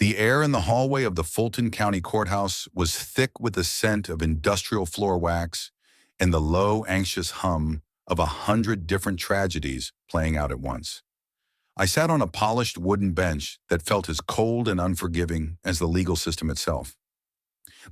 The air in the hallway of the Fulton County Courthouse was thick with the scent of industrial floor wax and the low, anxious hum of 100 different tragedies playing out at once. I sat on a polished wooden bench that felt as cold and unforgiving as the legal system itself.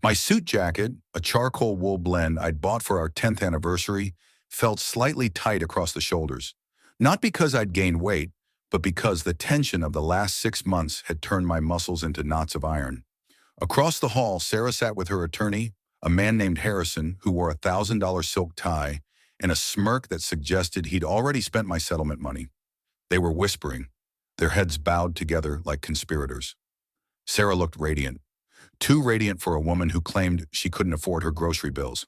My suit jacket, a charcoal wool blend I'd bought for our 10th anniversary, felt slightly tight across the shoulders. Not because I'd gained weight, but because the tension of the last 6 months had turned my muscles into knots of iron. Across the hall, Sarah sat with her attorney, a man named Harrison who wore a $1,000 silk tie and a smirk that suggested he'd already spent my settlement money. They were whispering, their heads bowed together like conspirators. Sarah looked radiant, too radiant for a woman who claimed she couldn't afford her grocery bills.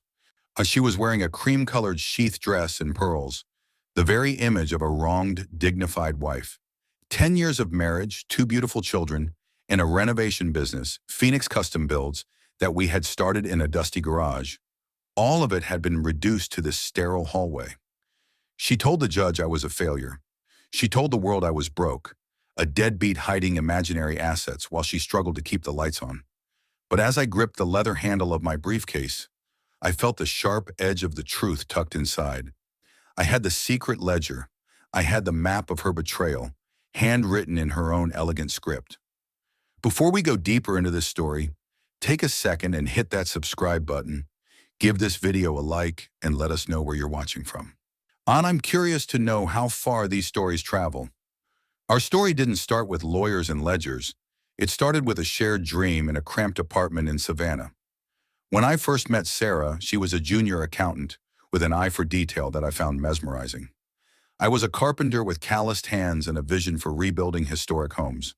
She was wearing a cream-colored sheath dress and pearls, the very image of a wronged, dignified wife. 10 years of marriage, 2 beautiful children, and a renovation business, Phoenix Custom Builds, that we had started in a dusty garage. All of it had been reduced to this sterile hallway. She told the judge I was a failure. She told the world I was broke, a deadbeat hiding imaginary assets while she struggled to keep the lights on. But as I gripped the leather handle of my briefcase, I felt the sharp edge of the truth tucked inside. I had the secret ledger. I had the map of her betrayal, handwritten in her own elegant script. Before we go deeper into this story, take a second and hit that subscribe button. Give this video a like and let us know where you're watching from. I'm curious to know how far these stories travel. Our story didn't start with lawyers and ledgers. It started with a shared dream in a cramped apartment in Savannah. When I first met Sarah, she was a junior accountant with an eye for detail that I found mesmerizing. I was a carpenter with calloused hands and a vision for rebuilding historic homes.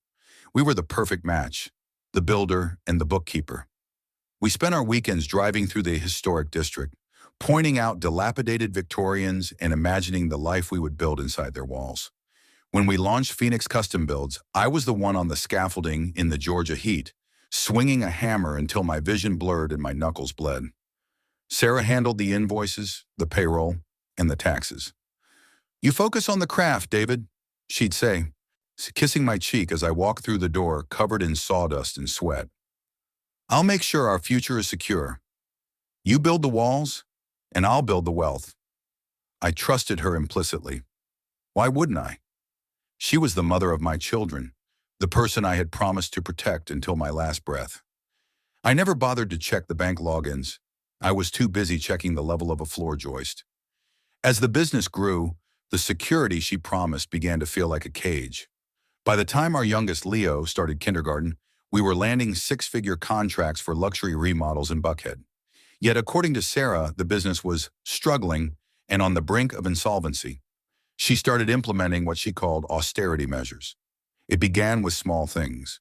We were the perfect match, the builder and the bookkeeper. We spent our weekends driving through the historic district, pointing out dilapidated Victorians and imagining the life we would build inside their walls. When we launched Phoenix Custom Builds, I was the one on the scaffolding in the Georgia heat, swinging a hammer until my vision blurred and my knuckles bled. Sarah handled the invoices, the payroll, and the taxes. "You focus on the craft, David," she'd say, kissing my cheek as I walked through the door covered in sawdust and sweat. "I'll make sure our future is secure. You build the walls, and I'll build the wealth." I trusted her implicitly. Why wouldn't I? She was the mother of my children, the person I had promised to protect until my last breath. I never bothered to check the bank logins. I was too busy checking the level of a floor joist. As the business grew, the security she promised began to feel like a cage. By the time our youngest Leo started kindergarten, we were landing 6-figure contracts for luxury remodels in Buckhead. Yet according to Sarah, the business was struggling and on the brink of insolvency. She started implementing what she called austerity measures. It began with small things,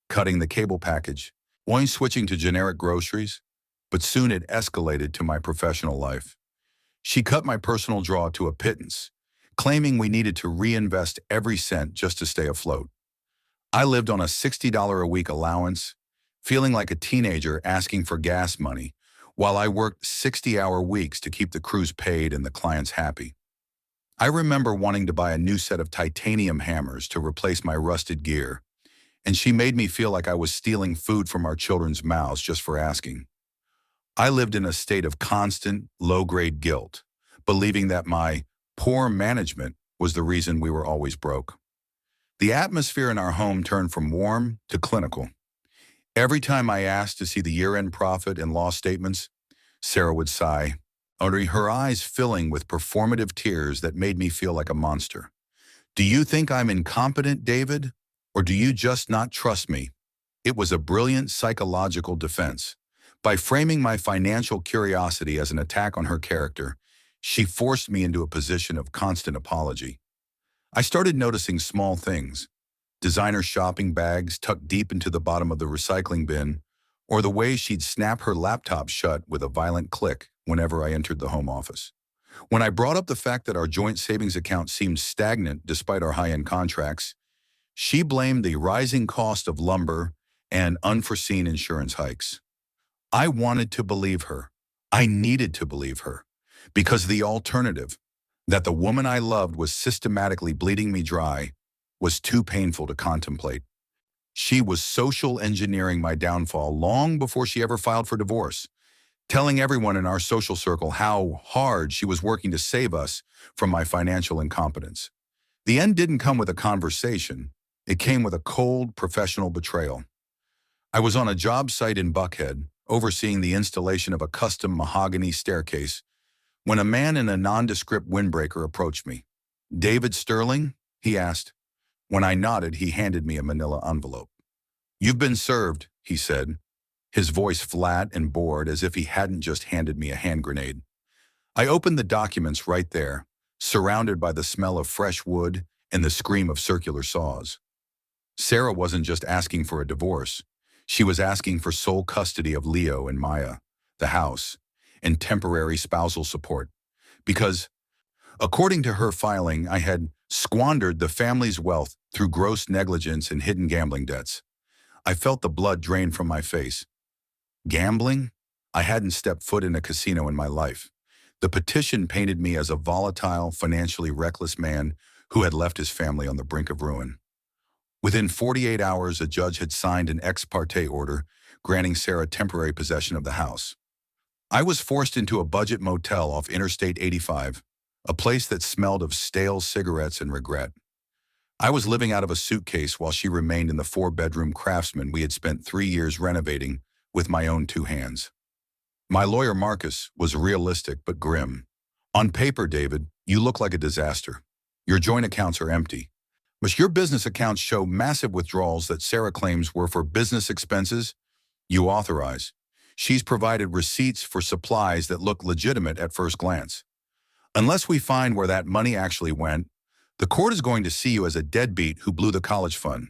cutting the cable package, only switching to generic groceries, but soon it escalated to my professional life. She cut my personal draw to a pittance, claiming we needed to reinvest every cent just to stay afloat. I lived on a $60 a week allowance, feeling like a teenager asking for gas money, while I worked 60-hour weeks to keep the crews paid and the clients happy. I remember wanting to buy a new set of titanium hammers to replace my rusted gear, and she made me feel like I was stealing food from our children's mouths just for asking. I lived in a state of constant, low-grade guilt, believing that my poor management was the reason we were always broke. The atmosphere in our home turned from warm to clinical. Every time I asked to see the year-end profit and loss statements, Sarah would sigh, her eyes filling with performative tears that made me feel like a monster. "Do you think I'm incompetent, David? Or do you just not trust me?" It was a brilliant psychological defense. By framing my financial curiosity as an attack on her character, she forced me into a position of constant apology. I started noticing small things, designer shopping bags tucked deep into the bottom of the recycling bin, or the way she'd snap her laptop shut with a violent click whenever I entered the home office. When I brought up the fact that our joint savings account seemed stagnant despite our high-end contracts, she blamed the rising cost of lumber and unforeseen insurance hikes. I wanted to believe her. I needed to believe her, because the alternative, that the woman I loved was systematically bleeding me dry, was too painful to contemplate. She was social engineering my downfall long before she ever filed for divorce, telling everyone in our social circle how hard she was working to save us from my financial incompetence. The end didn't come with a conversation. It came with a cold, professional betrayal. I was on a job site in Buckhead, overseeing the installation of a custom mahogany staircase, when a man in a nondescript windbreaker approached me. "David Sterling?" he asked. When I nodded, he handed me a manila envelope. "You've been served," he said, his voice flat and bored as if he hadn't just handed me a hand grenade. I opened the documents right there, surrounded by the smell of fresh wood and the scream of circular saws. Sarah wasn't just asking for a divorce. She was asking for sole custody of Leo and Maya, the house, and temporary spousal support. Because, according to her filing, I had squandered the family's wealth through gross negligence and hidden gambling debts. I felt the blood drain from my face. Gambling? I hadn't stepped foot in a casino in my life. The petition painted me as a volatile, financially reckless man who had left his family on the brink of ruin. Within 48 hours, a judge had signed an ex parte order granting Sarah temporary possession of the house. I was forced into a budget motel off Interstate 85, a place that smelled of stale cigarettes and regret. I was living out of a suitcase while she remained in the 4-bedroom craftsman we had spent 3 years renovating with my own 2 hands. My lawyer, Marcus, was realistic but grim. "On paper, David, you look like a disaster. Your joint accounts are empty. But your business accounts show massive withdrawals that Sarah claims were for business expenses you authorize. She's provided receipts for supplies that look legitimate at first glance. Unless we find where that money actually went, the court is going to see you as a deadbeat who blew the college fund."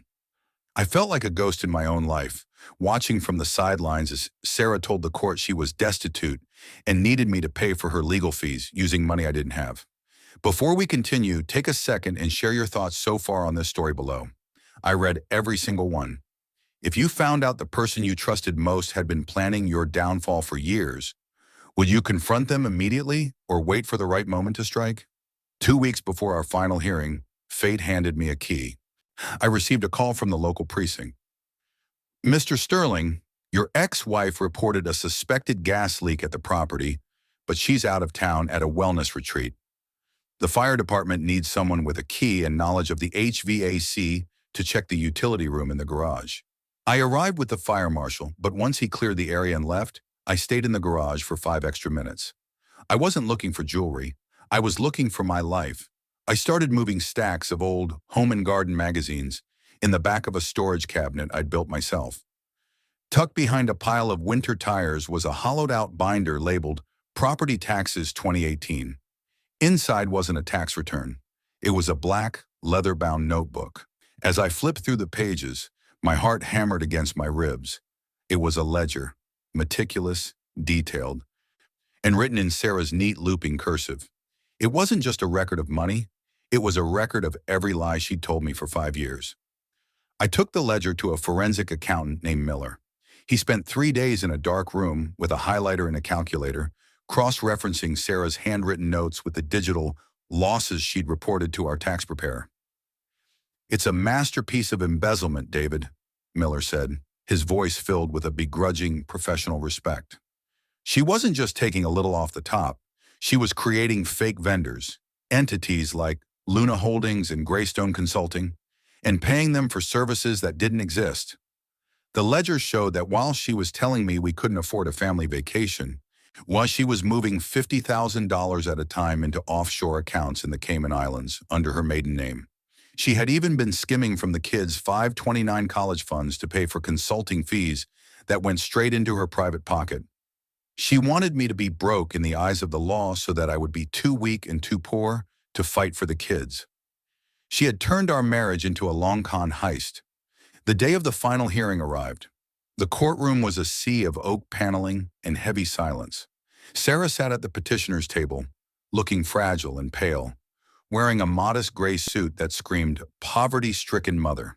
I felt like a ghost in my own life, watching from the sidelines as Sarah told the court she was destitute and needed me to pay for her legal fees using money I didn't have. Before we continue, take a second and share your thoughts so far on this story below. I read every single one. If you found out the person you trusted most had been planning your downfall for years, would you confront them immediately or wait for the right moment to strike? 2 weeks before our final hearing, fate handed me a key. I received a call from the local precinct. "Mr. Sterling, your ex-wife reported a suspected gas leak at the property, but she's out of town at a wellness retreat. The fire department needs someone with a key and knowledge of the HVAC to check the utility room in the garage." I arrived with the fire marshal, but once he cleared the area and left, I stayed in the garage for 5 extra minutes. I wasn't looking for jewelry. I was looking for my life. I started moving stacks of old Home and Garden magazines in the back of a storage cabinet I'd built myself. Tucked behind a pile of winter tires was a hollowed-out binder labeled Property Taxes 2018. Inside wasn't a tax return. It was a black, leather-bound notebook. As I flipped through the pages, my heart hammered against my ribs. It was a ledger, meticulous, detailed, and written in Sarah's neat looping cursive. It wasn't just a record of money. It was a record of every lie she'd told me for 5 years. I took the ledger to a forensic accountant named Miller. He spent 3 days in a dark room with a highlighter and a calculator, cross-referencing Sarah's handwritten notes with the digital losses she'd reported to our tax preparer. "It's a masterpiece of embezzlement, David," Miller said, his voice filled with a begrudging professional respect. "She wasn't just taking a little off the top. She was creating fake vendors, entities like Luna Holdings and Greystone Consulting, and paying them for services that didn't exist. The ledger showed that while she was telling me we couldn't afford a family vacation, while she was moving $50,000 at a time into offshore accounts in the Cayman Islands under her maiden name. She had even been skimming from the kids' 529 college funds to pay for consulting fees that went straight into her private pocket. She wanted me to be broke in the eyes of the law so that I would be too weak and too poor to fight for the kids. She had turned our marriage into a long con heist. The day of the final hearing arrived. The courtroom was a sea of oak paneling and heavy silence. Sarah sat at the petitioner's table, looking fragile and pale, wearing a modest gray suit that screamed poverty-stricken mother.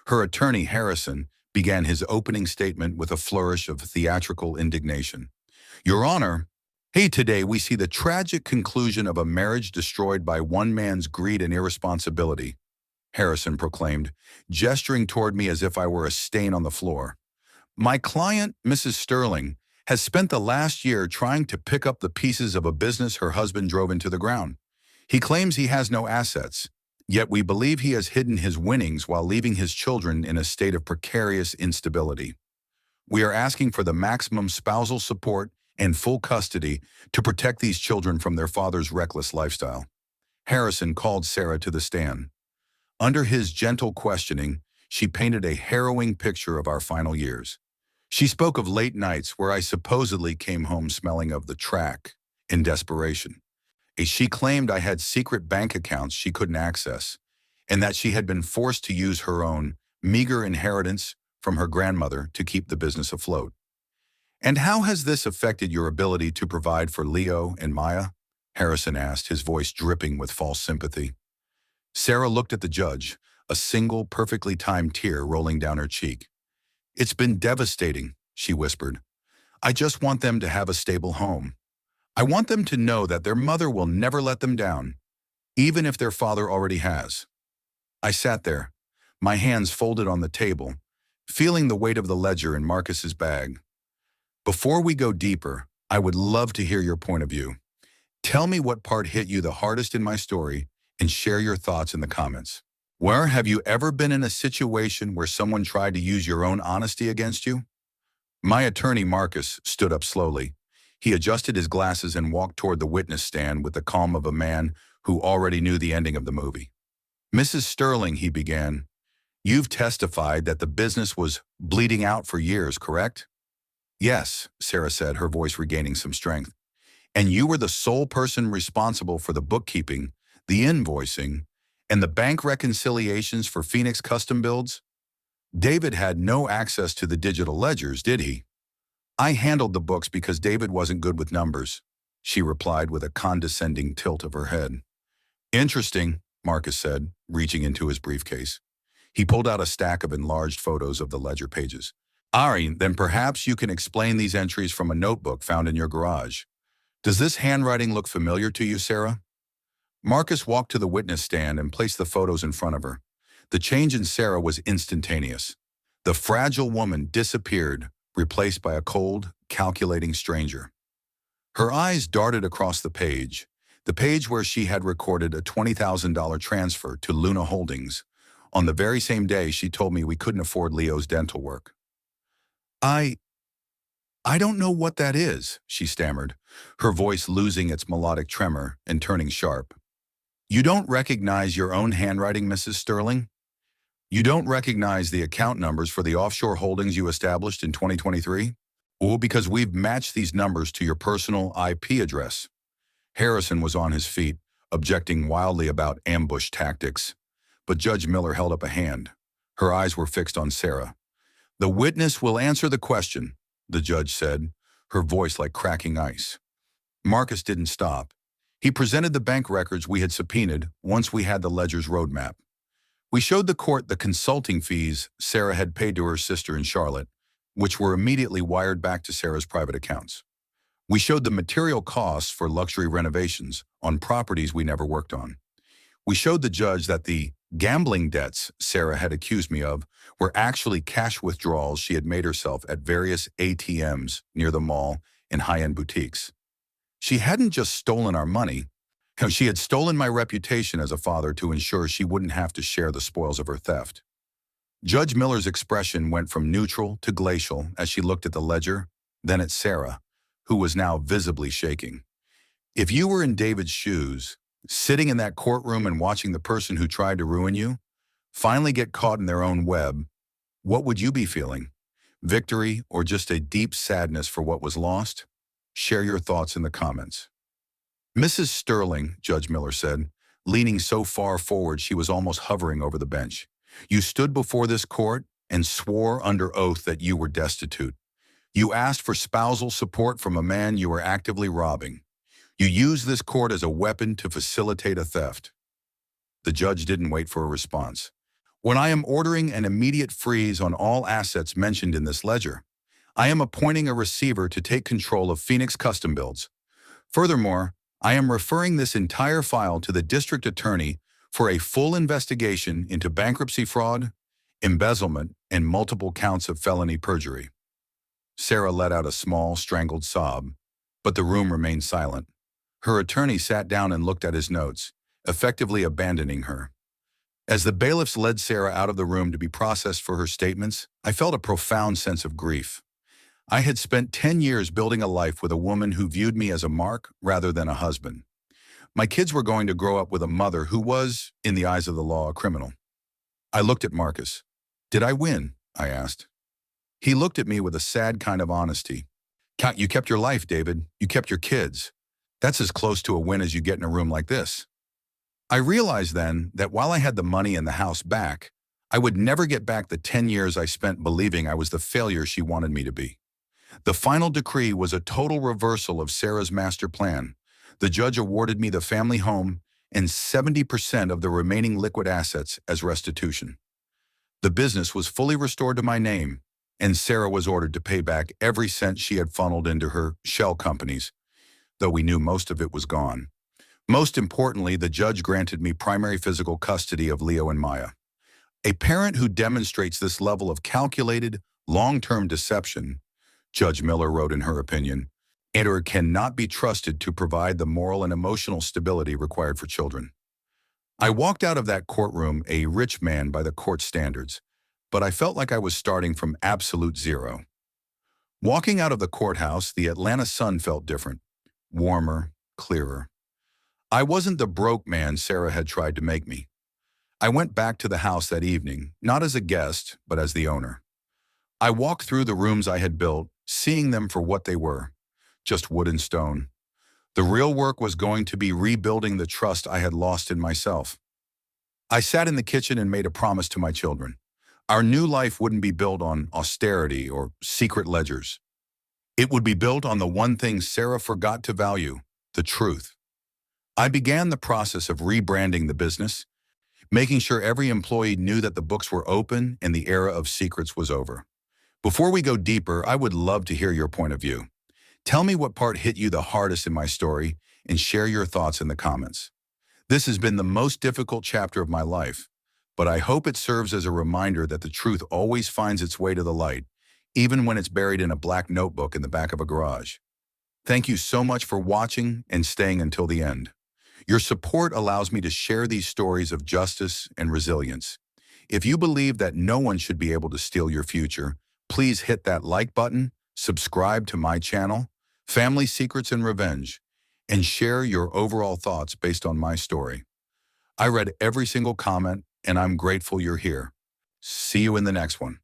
Her attorney, Harrison, began his opening statement with a flourish of theatrical indignation. "Your Honor, today we see the tragic conclusion of a marriage destroyed by one man's greed and irresponsibility." Harrison proclaimed, gesturing toward me as if I were a stain on the floor. My client, Mrs. Sterling, has spent the last year trying to pick up the pieces of a business her husband drove into the ground. He claims he has no assets, yet we believe he has hidden his winnings while leaving his children in a state of precarious instability. We are asking for the maximum spousal support and full custody to protect these children from their father's reckless lifestyle. Harrison called Sarah to the stand. Under his gentle questioning, she painted a harrowing picture of our final years. She spoke of late nights where I supposedly came home smelling of the track in desperation. She claimed I had secret bank accounts she couldn't access, and that she had been forced to use her own meager inheritance from her grandmother to keep the business afloat. And how has this affected your ability to provide for Leo and Maya? Harrison asked, his voice dripping with false sympathy. Sarah looked at the judge, a single, perfectly timed tear rolling down her cheek. It's been devastating, she whispered. I just want them to have a stable home. I want them to know that their mother will never let them down, even if their father already has. I sat there, my hands folded on the table, feeling the weight of the ledger in Marcus's bag. Before we go deeper, I would love to hear your point of view. Tell me what part hit you the hardest in my story and share your thoughts in the comments. Where have you ever been in a situation where someone tried to use your own honesty against you? My attorney, Marcus, stood up slowly. He adjusted his glasses and walked toward the witness stand with the calm of a man who already knew the ending of the movie. Mrs. Sterling, he began, you've testified that the business was bleeding out for years, correct? Yes, Sarah said, her voice regaining some strength. And you were the sole person responsible for the bookkeeping, the invoicing, and the bank reconciliations for Phoenix custom builds? David had no access to the digital ledgers, did he? I handled the books because David wasn't good with numbers, she replied with a condescending tilt of her head. Interesting, Marcus said, reaching into his briefcase. He pulled out a stack of enlarged photos of the ledger pages. Ari, then perhaps you can explain these entries from a notebook found in your garage. Does this handwriting look familiar to you, Sarah? Marcus walked to the witness stand and placed the photos in front of her. The change in Sarah was instantaneous. The fragile woman disappeared, replaced by a cold, calculating stranger. Her eyes darted across the page where she had recorded a $20,000 transfer to Luna Holdings on the very same day she told me we couldn't afford Leo's dental work. I don't know what that is, she stammered, her voice losing its melodic tremor and turning sharp. You don't recognize your own handwriting, Mrs. Sterling? You don't recognize the account numbers for the offshore holdings you established in 2023? Well, because we've matched these numbers to your personal IP address. Harrison was on his feet, objecting wildly about ambush tactics. But Judge Miller held up a hand. Her eyes were fixed on Sarah. The witness will answer the question, the judge said, her voice like cracking ice. Marcus didn't stop. He presented the bank records we had subpoenaed once we had the ledger's roadmap. We showed the court the consulting fees Sarah had paid to her sister in Charlotte, which were immediately wired back to Sarah's private accounts. We showed the material costs for luxury renovations on properties we never worked on. We showed the judge that the gambling debts Sarah had accused me of were actually cash withdrawals she had made herself at various ATMs near the mall and high-end boutiques. She hadn't just stolen our money, she had stolen my reputation as a father to ensure she wouldn't have to share the spoils of her theft. Judge Miller's expression went from neutral to glacial as she looked at the ledger, then at Sarah, who was now visibly shaking. If you were in David's shoes, sitting in that courtroom and watching the person who tried to ruin you finally get caught in their own web, what would you be feeling? Victory or just a deep sadness for what was lost? Share your thoughts in the comments. Mrs. Sterling, Judge Miller said, leaning so far forward she was almost hovering over the bench, you stood before this court and swore under oath that you were destitute. You asked for spousal support from a man you were actively robbing. You used this court as a weapon to facilitate a theft. The judge didn't wait for a response. When I am ordering an immediate freeze on all assets mentioned in this ledger, I am appointing a receiver to take control of Phoenix Custom Builds. Furthermore, I am referring this entire file to the district attorney for a full investigation into bankruptcy fraud, embezzlement, and multiple counts of felony perjury. Sarah let out a small, strangled sob, but the room remained silent. Her attorney sat down and looked at his notes, effectively abandoning her. As the bailiffs led Sarah out of the room to be processed for her statements, I felt a profound sense of grief. I had spent 10 years building a life with a woman who viewed me as a mark rather than a husband. My kids were going to grow up with a mother who was, in the eyes of the law, a criminal. I looked at Marcus. "Did I win?" I asked. He looked at me with a sad kind of honesty. "You kept your life, David. You kept your kids. That's as close to a win as you get in a room like this." I realized then that while I had the money and the house back, I would never get back the 10 years I spent believing I was the failure she wanted me to be. The final decree was a total reversal of Sarah's master plan. The judge awarded me the family home and 70% of the remaining liquid assets as restitution. The business was fully restored to my name, and Sarah was ordered to pay back every cent she had funneled into her shell companies, though we knew most of it was gone. Most importantly, the judge granted me primary physical custody of Leo and Maya. A parent who demonstrates this level of calculated, long-term deception, Judge Miller wrote in her opinion, and/or cannot be trusted to provide the moral and emotional stability required for children. I walked out of that courtroom a rich man by the court standards, but I felt like I was starting from absolute zero. Walking out of the courthouse, the Atlanta sun felt different, warmer, clearer. I wasn't the broke man Sarah had tried to make me. I went back to the house that evening, not as a guest, but as the owner. I walked through the rooms I had built, seeing them for what they were, just wood and stone. The real work was going to be rebuilding the trust I had lost in myself. I sat in the kitchen and made a promise to my children. Our new life wouldn't be built on austerity or secret ledgers. It would be built on the one thing Sarah forgot to value, the truth. I began the process of rebranding the business, making sure every employee knew that the books were open and the era of secrets was over. Before we go deeper, I would love to hear your point of view. Tell me what part hit you the hardest in my story and share your thoughts in the comments. This has been the most difficult chapter of my life, but I hope it serves as a reminder that the truth always finds its way to the light, even when it's buried in a black notebook in the back of a garage. Thank you so much for watching and staying until the end. Your support allows me to share these stories of justice and resilience. If you believe that no one should be able to steal your future, please hit that like button, subscribe to my channel, Family Secrets and Revenge, and share your overall thoughts based on my story. I read every single comment, and I'm grateful you're here. See you in the next one.